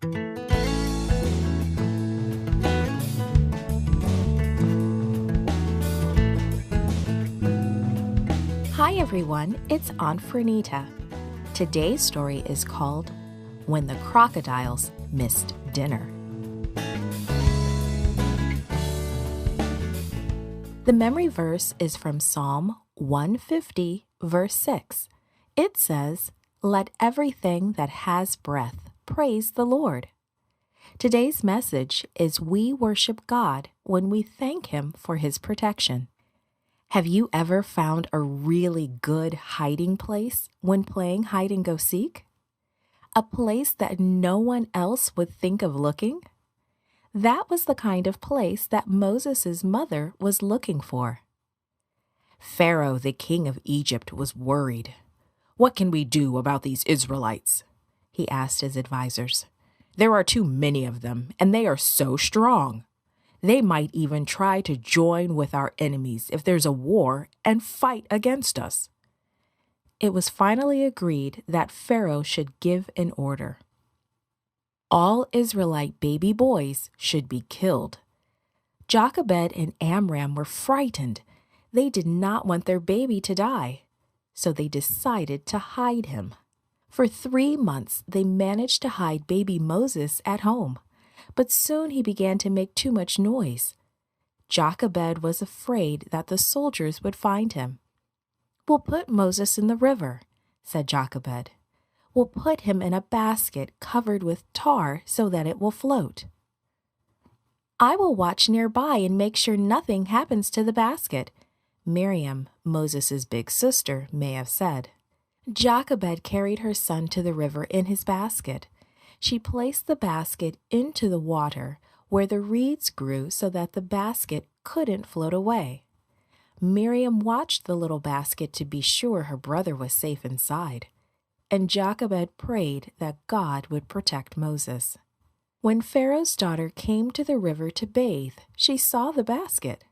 Hi everyone, it's Aunt Fernita. Today's story is called When the Crocodiles Missed Dinner. The memory verse is from Psalm 150, verse 6. It says, "Let everything that has breath praise the Lord." Today's message is we worship God when we thank Him for His protection. Have you ever found a really good hiding place when playing hide and go seek? A place that no one else would think of looking? That was the kind of place that Moses' mother was looking for. Pharaoh, the king of Egypt, was worried. "What can we do about these Israelites?" he asked his advisors. "There are too many of them, and they are so strong. They might even try to join with our enemies if there's a war and fight against us." It was finally agreed that Pharaoh should give an order. All Israelite baby boys should be killed. Jochebed and Amram were frightened. They did not want their baby to die, so they decided to hide him. For 3 months, they managed to hide baby Moses at home, but soon he began to make too much noise. Jochebed was afraid that the soldiers would find him. "We'll put Moses in the river," said Jochebed. "We'll put him in a basket covered with tar so that it will float. I will watch nearby and make sure nothing happens to the basket," Miriam, Moses' big sister, may have said. Jochebed carried her son to the river in his basket. She placed the basket into the water where the reeds grew so that the basket couldn't float away. Miriam watched the little basket to be sure her brother was safe inside, and Jochebed prayed that God would protect Moses. When Pharaoh's daughter came to the river to bathe, she saw the basket.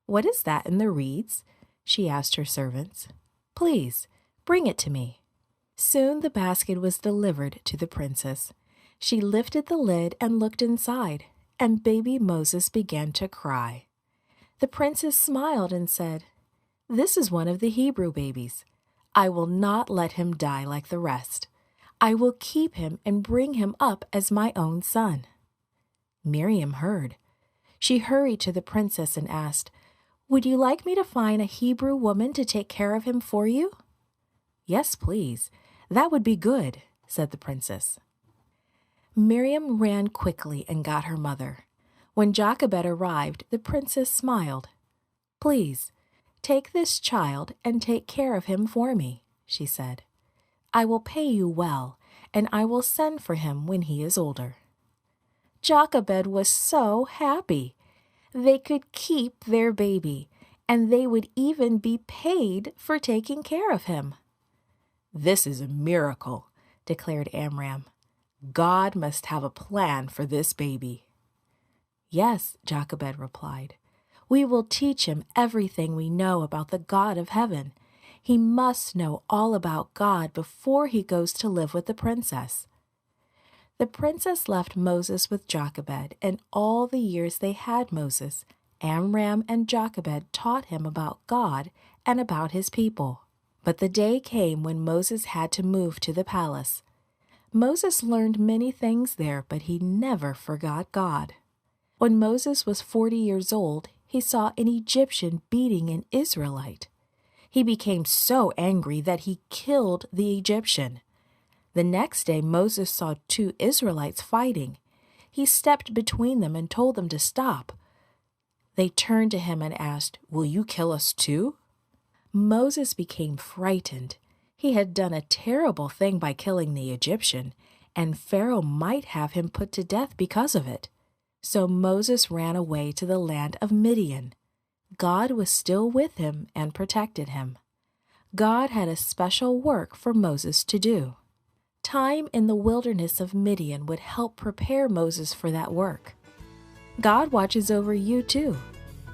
"What is that in the reeds?" she asked her servants. "Please, bring it to me." Soon the basket was delivered to the princess. She lifted the lid and looked inside, and baby Moses began to cry. The princess smiled and said, "This is one of the Hebrew babies. I will not let him die like the rest. I will keep him and bring him up as my own son." Miriam heard. She hurried to the princess and asked, "Would you like me to find a Hebrew woman to take care of him for you?" "Yes, please. That would be good," said the princess. Miriam ran quickly and got her mother. When Jochebed arrived, the princess smiled. "Please, take this child and take care of him for me," she said. "I will pay you well, and I will send for him when he is older." Jochebed was so happy. They could keep their baby, and they would even be paid for taking care of him. "This is a miracle," declared Amram. "God must have a plan for this baby." "Yes," Jochebed replied. "We will teach him everything we know about the God of heaven. He must know all about God before he goes to live with the princess." The princess left Moses with Jochebed, and all the years they had Moses, Amram and Jochebed taught him about God and about his people. But the day came when Moses had to move to the palace. Moses learned many things there, but he never forgot God. When Moses was 40 years old, he saw an Egyptian beating an Israelite. He became so angry that he killed the Egyptian. The next day, Moses saw 2 Israelites fighting. He stepped between them and told them to stop. They turned to him and asked, "Will you kill us too?" Moses became frightened. He had done a terrible thing by killing the Egyptian, and Pharaoh might have him put to death because of it. So Moses ran away to the land of Midian. God was still with him and protected him. God had a special work for Moses to do. Time in the wilderness of Midian would help prepare Moses for that work. God watches over you too.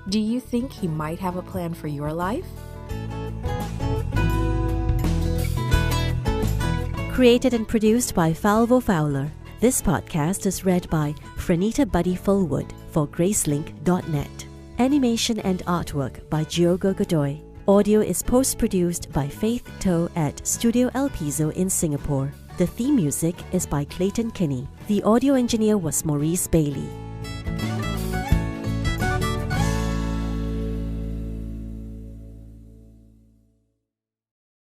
Do you think He might have a plan for your life? Created and produced by Falvo Fowler. This podcast is read by Franita Buddy Fullwood for Gracelink.net. Animation and artwork by Giogo Godoy. Audio is post-produced by Faith Toe at Studio El Piso in Singapore. The theme music is by Clayton Kinney. The audio engineer was Maurice Bailey.